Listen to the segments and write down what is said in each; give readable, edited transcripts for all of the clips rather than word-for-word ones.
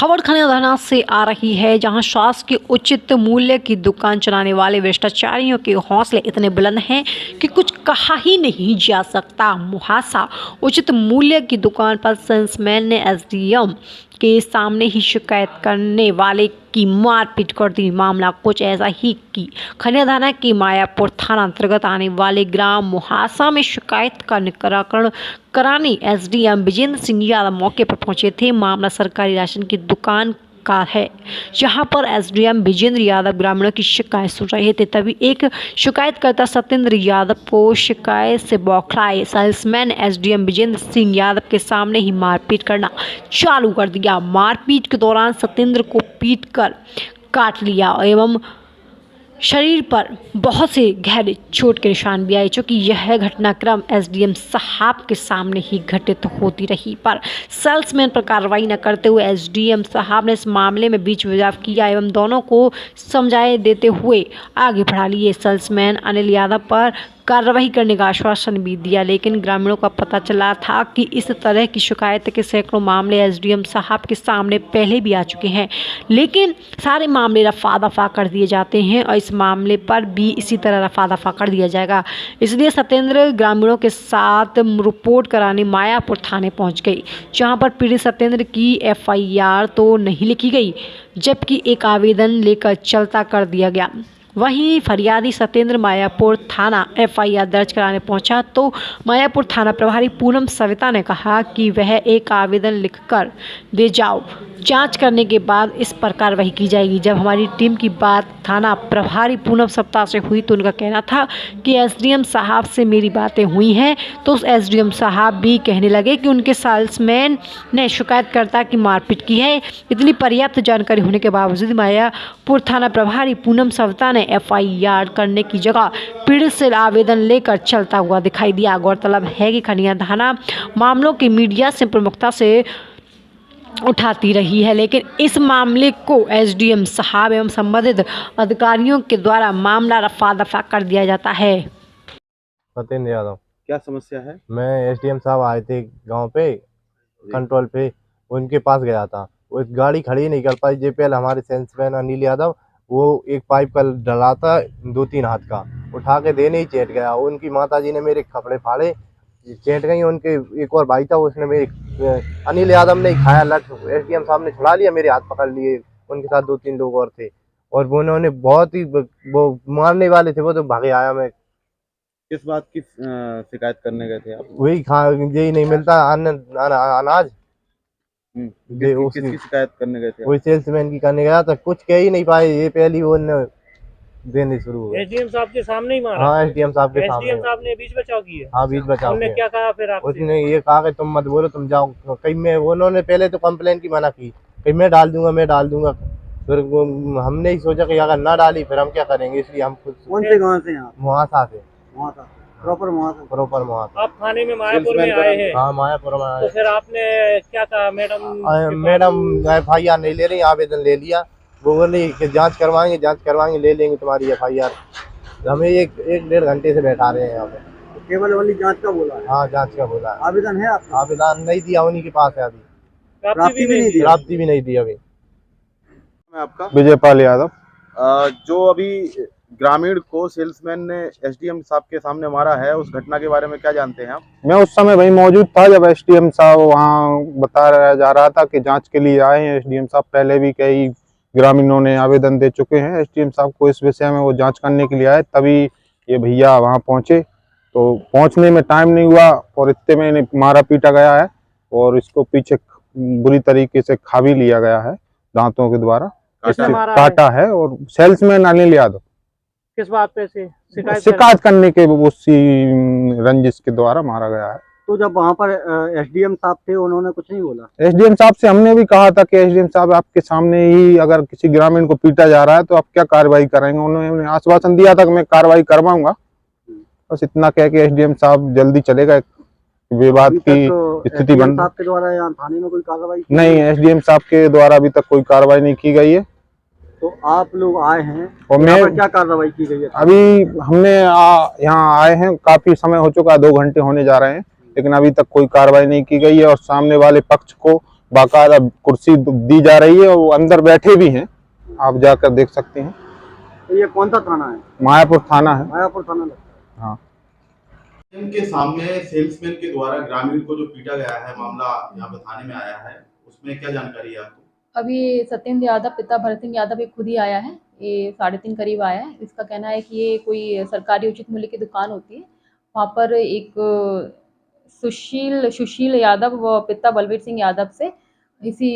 खबर खन्ना से आ रही है, जहां शासकीय उचित मूल्य की दुकान चलाने वाले भ्रष्टाचारियों के हौसले इतने बुलंद हैं कि कुछ कहा ही नहीं जा सकता। मुहासा उचित मूल्य की दुकान पर सेल्समैन ने एसडीएम के सामने ही शिकायत करने वाले की मारपीट कर दी। मामला कुछ ऐसा ही कि खनिया थाना के मायापुर थाना अंतर्गत आने वाले ग्राम मुहासा में शिकायत का निराकरण कराने एसडीएम विजेंद्र सिंह यादव मौके पर पहुंचे थे। मामला सरकारी राशन की दुकान का है, जहां पर एसडीएम विजेंद्र यादव ग्रामीणों की शिकायत सुन रहे थे। तभी एक शिकायतकर्ता सत्येंद्र यादव को शिकायत से बौखलाए सेल्समैन एसडीएम विजेंद्र सिंह यादव के सामने ही मारपीट करना चालू कर दिया। मारपीट के दौरान सत्येंद्र को पीटकर काट लिया एवं शरीर पर बहुत से गहरे चोट के निशान भी आए। चूँकि यह घटनाक्रम एसडीएम साहब के सामने ही घटित होती रही, पर सेल्समैन पर कार्रवाई न करते हुए एसडीएम साहब ने इस मामले में बीच बचाव किया एवं दोनों को समझाए देते हुए आगे बढ़ा लिए। सेल्समैन अनिल यादव पर कार्रवाई करने का आश्वासन भी दिया, लेकिन ग्रामीणों का पता चला था कि इस तरह की शिकायत के सैकड़ों मामले एसडीएम साहब के सामने पहले भी आ चुके हैं, लेकिन सारे मामले रफा दफा कर दिए जाते हैं और इस मामले पर भी इसी तरह रफा दफा कर दिया जाएगा। इसलिए सत्येंद्र ग्रामीणों के साथ रिपोर्ट कराने मायापुर थाने पहुंच गई, जहां पर पीड़ित सत्येंद्र की एफआईआर तो नहीं लिखी गई, जबकि एक आवेदन लेकर चलता कर दिया गया। वहीं फरियादी सत्येंद्र मायापुर थाना एफआईआर दर्ज कराने पहुंचा तो मायापुर थाना प्रभारी पूनम सविता ने कहा कि वह एक आवेदन लिखकर दे जाओ, जांच करने के बाद इस पर कार्रवाई की जाएगी। जब हमारी टीम की बात थाना प्रभारी पूनम सविता से हुई तो उनका कहना था कि एसडीएम साहब से मेरी बातें हुई हैं, तो उस एसडीएम साहब भी कहने लगे कि उनके सेल्समैन ने शिकायतकर्ता की मारपीट की है। इतनी पर्याप्त जानकारी होने के बावजूद मायापुर थाना प्रभारी पूनम सविता ने एफआईआर करने की जगह पीड़ित से आवेदन लेकर चलता हुआ दिखाई दिया। गौरतलब है कि खनिया थाना मामलों की मीडिया से प्रमुखता से उठाती रही है, लेकिन इस मामले को एसडीएम साहब एवं संबंधित अधिकारियों के द्वारा मामला रफा दफा कर दिया जाता है। सत्येंद्र यादव। क्या समस्या है? मैं एसडीएम साहब आए थे गांव पे कंट्रोल पे, उनके पास गया था। वो गाड़ी खड़ी नहीं कर पाई। जेपीएल हमारे सेल्समैन अनिल यादव, वो एक पाइप का डला था 2-3 हाथ का, उठा के देने ही चेट गया। उनकी माताजी ने मेरे कपड़े फाड़े, चेट गई। उनके एक और भाई था, उसने मेरे अनिल यादव ने खाया लट। एसडीएम साहब ने छुड़ा लिया, मेरे हाथ पकड़ लिए। उनके साथ 2-3 लोग और थे और उन्होंने बहुत ही वो मारने वाले थे, वो तो भागे आया। मैं किस बात की शिकायत करने गए थे आप? वही यही नहीं मिलता अनाज, किसकी शिकायत करने गए थे? वही सेल्समैन की करने गया था। कुछ कह ही नहीं पाए, ये पहली वो देने शुरू हुए। एसडीएम साहब के सामने ही मारा? हाँ, एसडीएम साहब के सामने। एसडीएम साहब ने बीच बचाव किया? हाँ, बीच बचाव। उन्होंने क्या कहा फिर आपसे? उसने ये कहा कि तुम मत बोलो, तुम जाओ। कहीं मैं, उन्होंने पहले तो कंप्लेन की मना की, कहीं मैं डाल दूंगा। फिर हमने ही सोचा कि अगर ना डाली फिर हम क्या करेंगे, इसलिए हम खुद। कौन से गांव से? यहाँ मुहासा से। प्रॉपर मुहासा। आप थाने में मायापुर में आए हैं? हाँ, मायापुर में आए। तो फिर आपने क्या कहा? मैडम एफआईआर नहीं ले रही, आवेदन ले लिया। वो बोली कि जांच करवाएंगे, ले लेंगे तुम्हारी एफआईआर। हमें एक 1-1.5 घंटे से बैठा रहे हैं यहाँ पे। तो केवल वाली जांच का बोला है? हाँ, जांच का बोला है। आवेदन है आपका? आवेदन नहीं दिया, उन्हीं के पास है अभी। प्राप्ति भी नहीं दी अभी। मैं आपका विजयपाल यादव। जो अभी ग्रामीण को सेल्समैन ने एसडीएम साहब के सामने मारा है, उस घटना के बारे में क्या जानते हैं आप? मैं उस समय वहीं मौजूद था जब एसडीएम साहब वहाँ बता जा रहा था कि जांच के लिए आए हैं। एसडीएम साहब पहले भी कई ग्रामीणों ने आवेदन दे चुके हैं एसडीएम साहब को इस विषय में, वो जांच करने के लिए आए। तभी ये भैया वहाँ पहुँचे, तो पहुँचने में टाइम नहीं हुआ और इतने में मारा पीटा गया है और इसको पीछे बुरी तरीके से खा भी लिया गया है दांतों के द्वारा। काटा है और सेल्समैन अनिल यादव किस बात पे से शिकायत करने के उसी रंजिश के द्वारा मारा गया है। तो जब वहाँ पर एसडीएम साहब थे, उन्होंने कुछ नहीं बोला? एसडीएम साहब से हमने भी कहा था कि एसडीएम साहब आपके सामने ही अगर किसी ग्रामीण को पीटा जा रहा है तो आप क्या कार्रवाई करेंगे। उन्होंने आश्वासन दिया था कि मैं कार्रवाई करवाऊंगा, बस इतना कह के एसडीएम साहब जल्दी चले गए। विवाद की स्थिति बन साहब के द्वारा यहाँ थाने में कोई कार्रवाई नहीं, एसडीएम साहब के द्वारा अभी तक कोई कार्रवाई नहीं की गई है। तो आप लोग आए हैं और तो यहाँ पर क्या कार्रवाई की गई है? अभी हमने यहाँ आए हैं, काफी समय हो चुका है, 2 घंटे होने जा रहे हैं, लेकिन अभी तक कोई कार्रवाई नहीं की गई है और सामने वाले पक्ष को बाकायदा कुर्सी दी जा रही है और वो अंदर बैठे भी हैं, आप जाकर देख सकते हैं। तो ये कौन सा थाना है? मायापुर थाना है। मायापुर थाना लगता है। हाँ। के सामने सेल्समैन के द्वारा ग्रामीण को जो पीटा गया है, मामला यहाँ पे थाने में आया है, उसमें क्या जानकारी है आपको? अभी सत्येंद्र यादव पिता भरत सिंह यादव ये खुद ही आया है, ये 3:30 करीब आया है। इसका कहना है कि ये कोई सरकारी उचित मूल्य की दुकान होती है, वहाँ पर एक सुशील यादव व पिता बलवीर सिंह यादव से इसी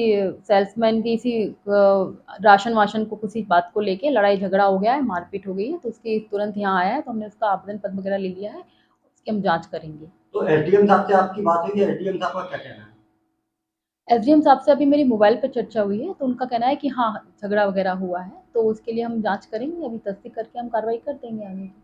सेल्समैन की इसी राशन वाशन को किसी बात को लेके लड़ाई झगड़ा हो गया है, मारपीट हो गई है। तो उसकी तुरंत यहाँ आया है, तो हमने उसका आवेदन पत्र वगैरह ले लिया है, उसकी हम जाँच करेंगे। तो एसडीएम साहब से आपकी बात हुई है? एसडीएम साहब का क्या कहना है? एसडीएम साहब से अभी मेरी मोबाइल पर चर्चा हुई है, तो उनका कहना है कि हाँ, झगड़ा वगैरह हुआ है, तो उसके लिए हम जाँच करेंगे। अभी तस्दीक करके हम कार्रवाई कर देंगे आगे की।